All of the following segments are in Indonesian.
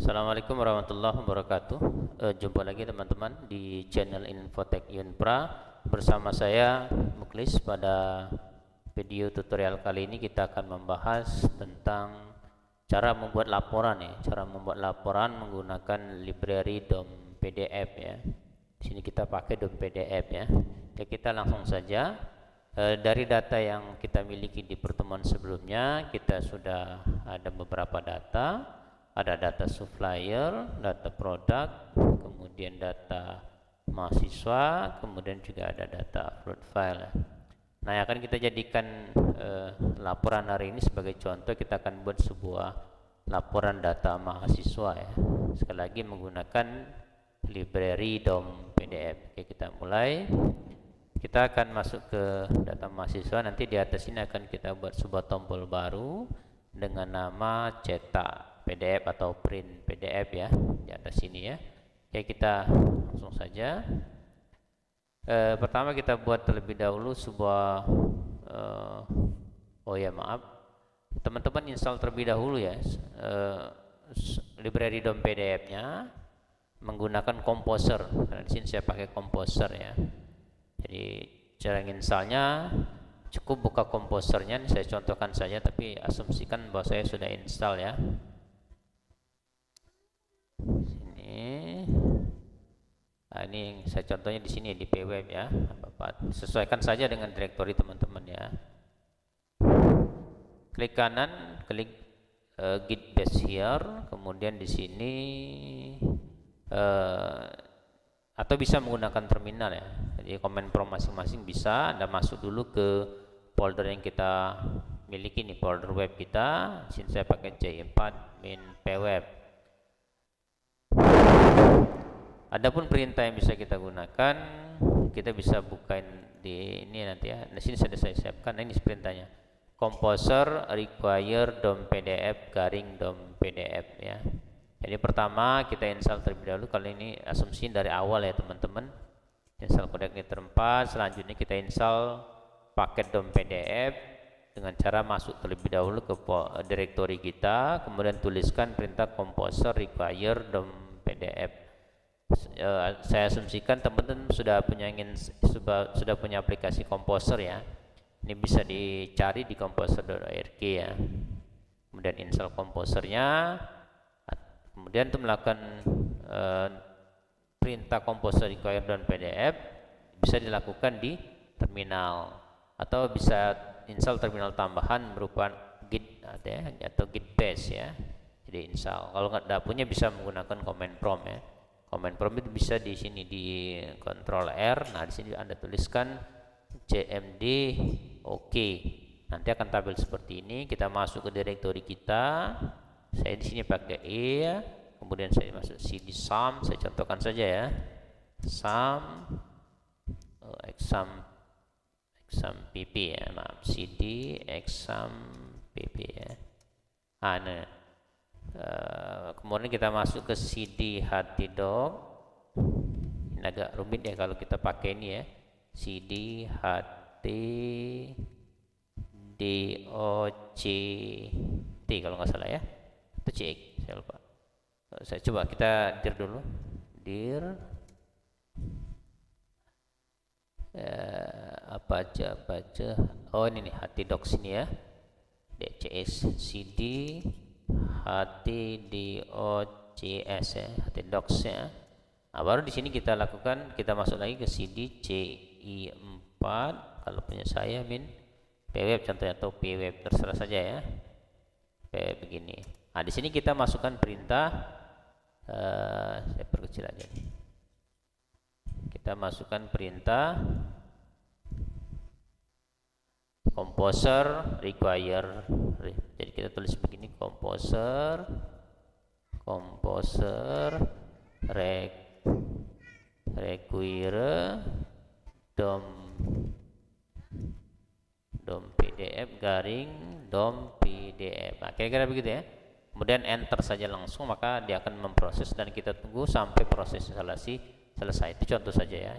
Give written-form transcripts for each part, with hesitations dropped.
Assalamualaikum warahmatullahi wabarakatuh. Jumpa lagi teman-teman di channel Infotech Yunpra. Bersama saya Muklis. Pada video tutorial kali ini kita akan membahas tentang cara membuat laporan ya. Cara membuat laporan menggunakan library DOM PDF ya. Di sini kita pakai DOM PDF ya. Oke, kita langsung saja. Dari data yang kita miliki di pertemuan sebelumnya, kita sudah ada beberapa data. Ada data supplier, data produk, kemudian data mahasiswa, kemudian juga ada data upload file. Nah, yang akan kita jadikan laporan hari ini sebagai contoh, kita akan buat sebuah laporan data mahasiswa ya. Sekali lagi menggunakan library DOM PDF. Oke, kita mulai. Kita akan masuk ke data mahasiswa. Nanti di atas ini akan kita buat sebuah tombol baru dengan nama cetak PDF atau print PDF ya, di atas sini ya. Oke, kita langsung saja. Pertama kita buat terlebih dahulu sebuah teman-teman install terlebih dahulu ya library DOM PDF-nya menggunakan Composer. Karena di sini saya pakai Composer ya. Jadi cara installnya cukup buka Composernya. Saya contohkan saja, tapi asumsikan bahwa saya sudah install ya. Sini. Nah, ini saya contohnya di sini di pweb ya. Sesuaikan saja dengan direktori teman-teman ya. Klik kanan, klik git paste here, kemudian di sini atau bisa menggunakan terminal ya. Jadi command prompt masing-masing bisa. Anda masuk dulu ke folder yang kita miliki nih, folder web kita. Di sini saya pakai C4 min pweb. Adapun perintah yang bisa kita gunakan, kita bisa bukain di ini nanti ya. Di sini sudah saya siapkan. Nah, ini perintahnya. Composer require DOM PDF garing DOM PDF ya. Jadi pertama kita install terlebih dahulu. Kali ini asumsi dari awal ya teman-teman. Install Connector 4. Selanjutnya kita install paket DOM PDF dengan cara masuk terlebih dahulu ke direktori kita, kemudian tuliskan perintah Composer require DOM PDF. Saya asumsikan teman-teman sudah punya aplikasi Composer ya. Ini bisa dicari di composer.org ya. Kemudian install Composernya, kemudian untuk melakukan perintah Composer require DOM PDF bisa dilakukan di terminal, atau bisa install terminal tambahan berupa git atau git paste ya. Jadi install. Kalau nggak punya bisa menggunakan command prompt ya. Command prompt itu bisa di sini di Ctrl R. Nah, di sini Anda tuliskan cmd OK. Nanti akan tampil seperti ini. Kita masuk ke direktori kita. Saya di sini pakai E ya. Kemudian saya masuk cd sum. Saya contohkan saja ya. Sum exam pp ya. Maaf, cd exam pp ya. Nah, kemudian kita masuk ke cd htdoc. Ini agak rumit ya kalau kita pakai ini ya, cd htdoct kalau nggak salah ya, itu cek saya lupa. Saya coba kita dir dulu, dir apa aja oh ini nih htdoc sini ya, dcs cd htdocs ya, htdocs ya. Nah, baru di sini kita lakukan, kita masuk lagi ke cd ci4 kalau punya saya min pweb contohnya, atau pweb terserah saja ya. Pweb begini. Nah, di sini kita masukkan perintah saya perkecil aja nih. Kita masukkan perintah Composer require. Jadi kita tulis begini, Composer require DOM PDF garing DOM PDF. Nah, kira-kira begitu ya. Kemudian enter saja langsung, maka dia akan memproses dan kita tunggu sampai proses instalasi selesai. Itu contoh saja ya.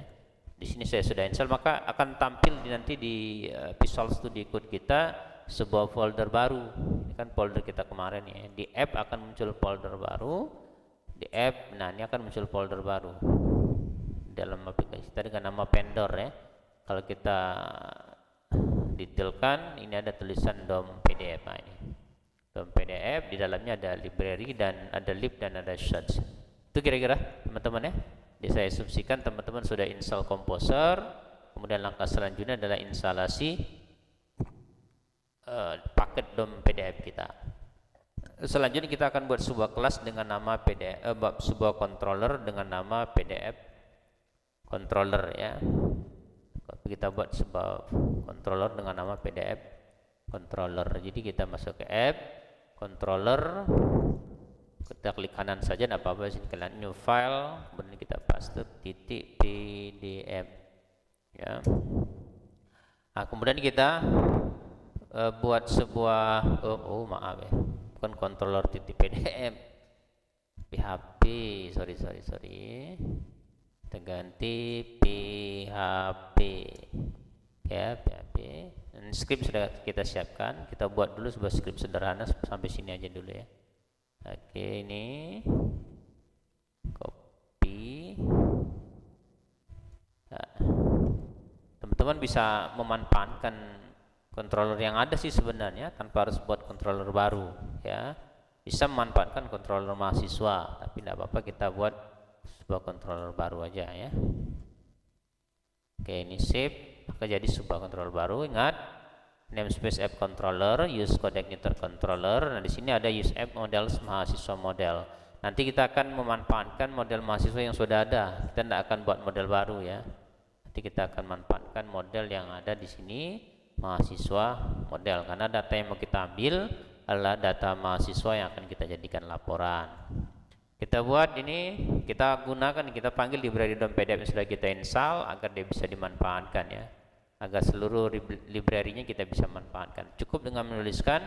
Di sini saya sudah install, maka akan tampil nanti di Visual Studio Code kita sebuah folder baru. Ini kan folder kita kemarin ya. Di app akan muncul folder baru. PDF. Nah, ini akan muncul folder baru dalam aplikasi kita dengan nama vendor ya. Kalau kita detailkan, ini ada tulisan DOM PDF. Nah, ini DOM PDF, di dalamnya ada library dan ada lib dan ada shots. Itu kira-kira teman-teman ya. Jadi saya asumsikan teman-teman sudah install Composer. Kemudian langkah selanjutnya adalah instalasi paket DOM PDF kita. Selanjutnya kita akan buat sebuah kelas dengan nama PDF, sebuah controller dengan nama PDF controller ya. Kita buat sebuah controller dengan nama PDF controller. Jadi kita masuk ke app controller, kita klik kanan saja, tidak apa-apa. Sini kalian new file, kemudian kita paste titik PDF ya. Nah, kemudian kita buat sebuah maaf ya, bukan controller titik PDF, PHP, sorry, kita ganti PHP ya, PHP. Dan script sudah kita siapkan, kita buat dulu sebuah script sederhana sampai sini aja dulu ya. Oke, ini copy. Nah, teman-teman bisa memanfaatkan controller yang ada sih sebenarnya tanpa harus buat controller baru ya. Bisa memanfaatkan controller mahasiswa, tapi tidak apa-apa kita buat sebuah controller baru aja ya. Oke, ini save, maka jadi sebuah controller baru. Ingat, namespace app controller, use codec neuter controller. Nah, di sini ada use app models mahasiswa model. Nanti kita akan memanfaatkan model mahasiswa yang sudah ada. Kita tidak akan buat model baru ya. Nanti kita akan manfaatkan model yang ada di sini, mahasiswa model, karena data yang mau kita ambil adalah data mahasiswa yang akan kita jadikan laporan. Kita buat ini, kita gunakan, kita panggil library DOM PDF yang sudah kita install agar dia bisa dimanfaatkan ya, agar seluruh library-nya kita bisa manfaatkan. Cukup dengan menuliskan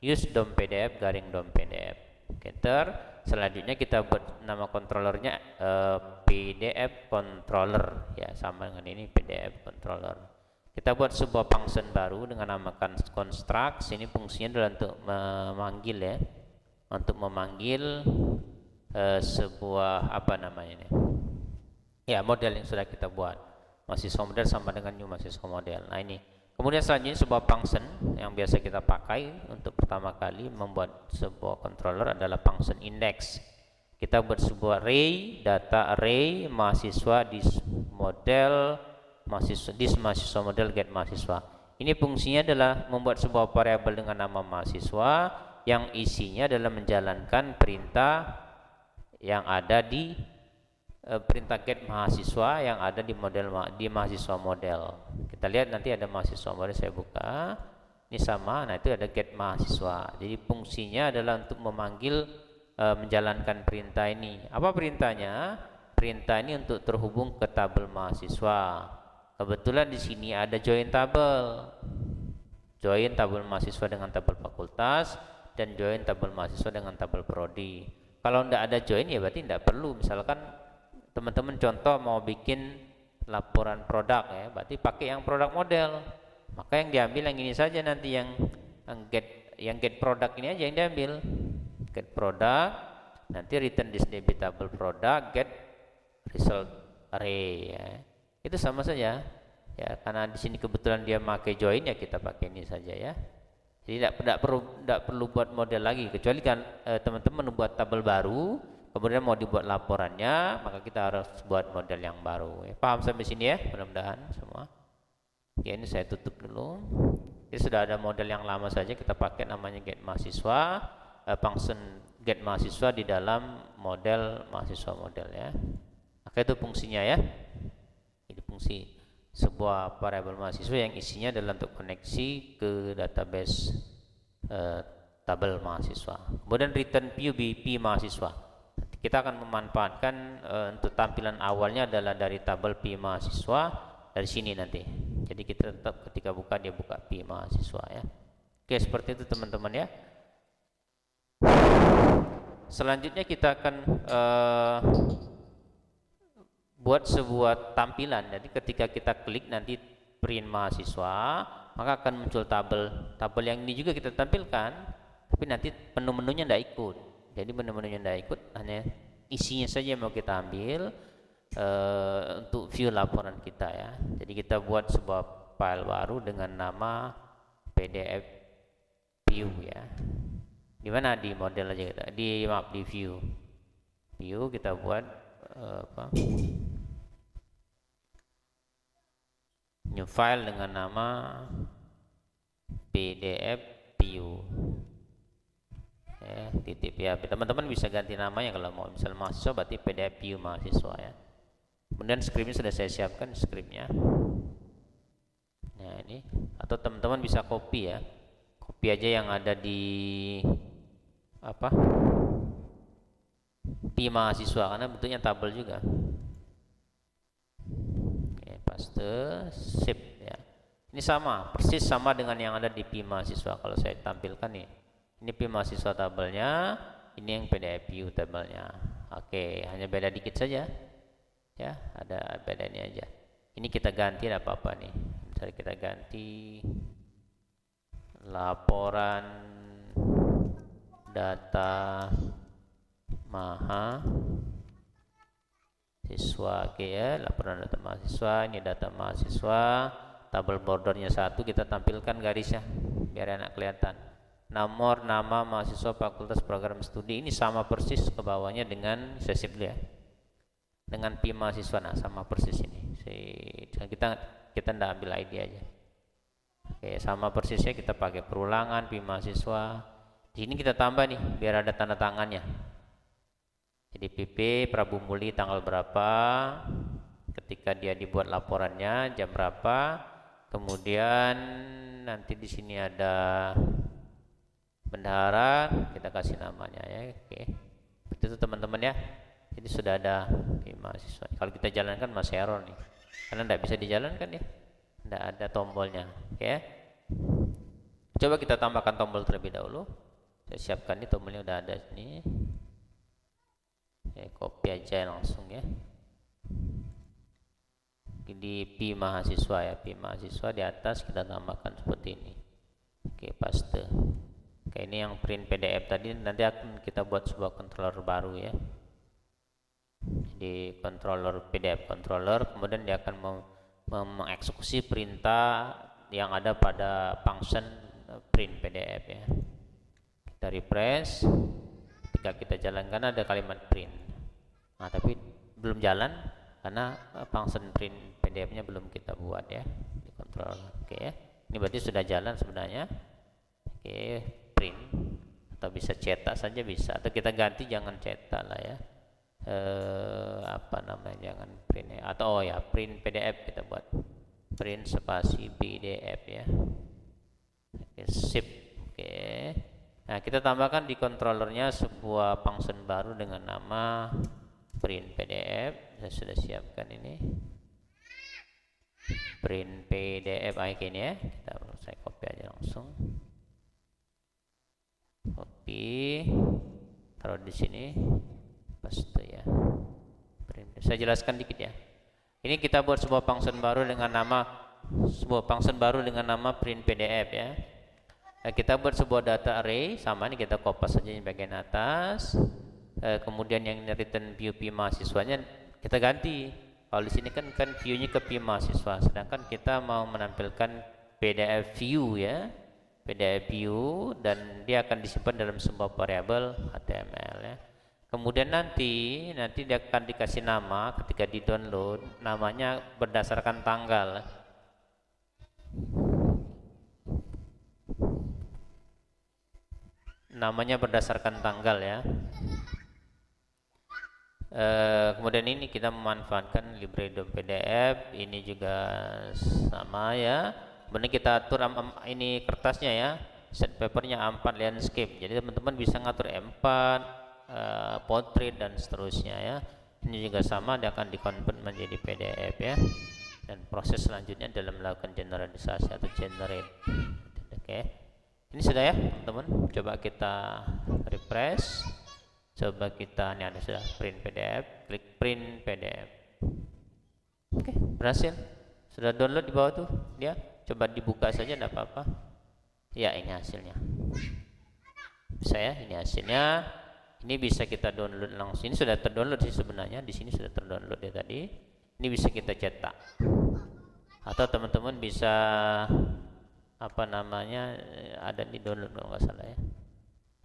use DOM PDF garing DOM PDF. Enter. Selanjutnya kita buat nama controllernya PDF controller ya, sama dengan ini PDF controller. Kita buat sebuah function baru dengan namakan construct. Ini fungsinya adalah untuk memanggil ya, untuk memanggil sebuah apa namanya ini ya, model yang sudah kita buat. Mahasiswa model sama dengan new mahasiswa model. Nah, ini kemudian selanjutnya sebuah function yang biasa kita pakai untuk pertama kali membuat sebuah controller adalah function index. Kita buat sebuah array, data array mahasiswa di model mahasiswa, dis mahasiswa model get mahasiswa. Ini fungsinya adalah membuat sebuah variabel dengan nama mahasiswa yang isinya adalah menjalankan perintah yang ada di perintah get mahasiswa yang ada di model di mahasiswa model. Kita lihat nanti ada mahasiswa model, saya buka. Ini sama, nah itu ada get mahasiswa. Jadi fungsinya adalah untuk memanggil menjalankan perintah ini. Apa perintahnya? Perintah ini untuk terhubung ke tabel mahasiswa. Kebetulan di sini ada join tabel. Join tabel mahasiswa dengan tabel fakultas dan join tabel mahasiswa dengan tabel prodi. Kalau tidak ada join ya berarti tidak perlu. Misalkan teman-teman contoh mau bikin laporan produk ya, berarti pakai yang produk model. Maka yang diambil yang ini saja nanti, yang get produk ini aja yang diambil. Get produk, nanti return this debitable product, get result array ya. Itu sama saja ya, karena di sini kebetulan dia pakai join ya, kita pakai ini saja ya. Jadi tidak perlu buat model lagi, kecuali kan teman-teman membuat tabel baru, kemudian mau dibuat laporannya, maka kita harus buat model yang baru. Paham sampai sini ya? Mudah-mudahan semua. Oke, ini saya tutup dulu. Ini sudah ada model yang lama saja kita pakai, namanya get mahasiswa, function get mahasiswa di dalam model mahasiswa model ya. Maka itu fungsinya ya. Ini fungsi sebuah variabel mahasiswa yang isinya adalah untuk koneksi ke database tabel mahasiswa. Kemudian return PUBP mahasiswa. Kita akan memanfaatkan untuk tampilan awalnya adalah dari tabel P mahasiswa dari sini nanti. Jadi kita tetap ketika buka dia buka P mahasiswa ya. Oke, seperti itu teman-teman ya. Selanjutnya kita akan buat sebuah tampilan. Jadi ketika kita klik nanti print mahasiswa, maka akan muncul tabel yang ini juga kita tampilkan, tapi nanti menu-menunya tidak ikut. Jadi menu-menunya tidak ikut, hanya isinya saja yang mau kita ambil untuk view laporan kita ya. Jadi kita buat sebuah file baru dengan nama PDF view ya. Di mana? Di model aja kita. Di view. View kita buat new file dengan nama PDF view. Ya, titik PHP. Teman-teman bisa ganti namanya kalau mau. Misal mahasiswa berarti PDF view mahasiswa ya. Kemudian skripnya sudah saya siapkan skripnya. Nah ini, atau teman-teman bisa copy ya. Copy aja yang ada di P mahasiswa karena bentuknya tabel juga. Oke, paste, sip ya. Ini sama, persis sama dengan yang ada di P mahasiswa. Kalau saya tampilkan nih, ini P mahasiswa tabelnya, ini yang PDF view tabelnya. Oke, hanya beda dikit saja. Ya, ada beda ini aja. Ini kita ganti ada apa-apa nih. Misalnya kita ganti laporan data mahasiswa. Oke ya, laporan data mahasiswa. Ini data mahasiswa. Tabel bordernya 1 kita tampilkan garisnya biar enak kelihatan. Nomor, nama mahasiswa, fakultas, program studi. Ini sama persis ke bawahnya dengan sesif ya. Dengan P mahasiswa, nah sama persis ini. Kita ndak ambil ID aja. Oke, sama persisnya kita pakai perulangan P mahasiswa. Di sini kita tambah nih biar ada tanda tangannya. Jadi PP Prabu Muli tanggal berapa, ketika dia dibuat laporannya jam berapa, kemudian nanti di sini ada bendahara, kita kasih namanya ya. Oke, betul itu teman-teman ya. Jadi sudah ada mahasiswa. Kalau kita jalankan masih error nih, karena tidak bisa dijalankan ya, tidak ada tombolnya. Oke, coba kita tambahkan tombol terlebih dahulu. Saya siapkan ini, tombolnya udah ada sini. Copy aja langsung ya. Di P mahasiswa ya, P mahasiswa di atas kita tambahkan seperti ini. Oke, paste. Oke, ini yang print PDF tadi, nanti akan kita buat sebuah controller baru ya. Di controller PDF controller, kemudian dia akan mengeksekusi perintah yang ada pada function print PDF ya. Kita refresh, ketika kita jalankan ada kalimat print. Nah, tapi belum jalan karena function print PDF-nya belum kita buat ya di controller. Oke ya. Ini berarti sudah jalan sebenarnya. Oke, print atau bisa cetak saja bisa, atau kita ganti jangan cetak lah ya. Jangan print ya. Atau print PDF kita buat print spasi PDF ya. Oke, sip. Oke. Nah, kita tambahkan di controllernya sebuah function baru dengan nama print PDF. Saya sudah siapkan ini. Print PDF icon ya. Saya copy aja langsung. Copy. Taruh di sini. Paste ya. Print. Saya jelaskan dikit ya. Ini kita buat sebuah function baru dengan nama print PDF ya. Kita buat sebuah data array, sama ini kita copy saja di bagian atas. Kemudian yang return view P mahasiswanya kita ganti. Kalau di sini kan view-nya ke P mahasiswa, sedangkan kita mau menampilkan PDF view ya. PDF view, dan dia akan disimpan dalam sebuah variabel HTML ya. Kemudian nanti dia akan dikasih nama ketika di download, namanya berdasarkan tanggal. Namanya berdasarkan tanggal ya. Kemudian ini kita memanfaatkan library PDF, ini juga sama ya. Kemudian kita atur ini kertasnya ya, set papernya A4 landscape. Jadi teman-teman bisa ngatur A4, portrait dan seterusnya ya. Ini juga sama, dia akan di-convert menjadi PDF ya. Dan proses selanjutnya dalam melakukan generalisasi atau generate. Oke. Ini sudah ya teman-teman. Coba kita refresh. Coba kita, ini ada sudah print PDF, klik print PDF. Oke, berhasil. Sudah download di bawah tuh dia. Coba dibuka saja, tidak apa-apa. Ya, ini hasilnya. Bisa ya, ini hasilnya. ini bisa kita download langsung. Ini sudah terdownload sih sebenarnya, di sini sudah terdownload ya tadi. Ini bisa kita cetak. Atau teman-teman bisa apa namanya, ada di download kalau nggak salah ya.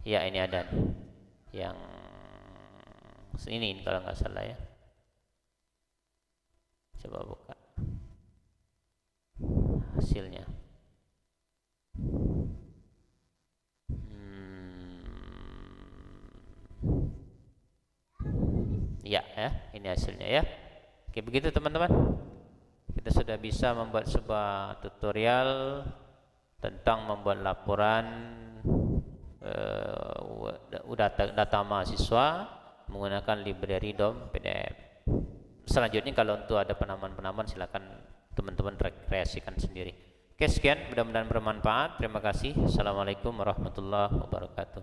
Ya ini ada nih. Yang ini kalau nggak salah ya. Coba buka hasilnya. Ya, ini hasilnya ya. Oke, begitu teman-teman. Kita sudah bisa membuat sebuah tutorial tentang membuat laporan data mahasiswa menggunakan library DOM PDF. Selanjutnya kalau untuk ada penamaan-penamaan silakan teman-teman kreasikan sendiri. Oke, sekian, mudah-mudahan bermanfaat. Terima kasih. Assalamualaikum warahmatullahi wabarakatuh.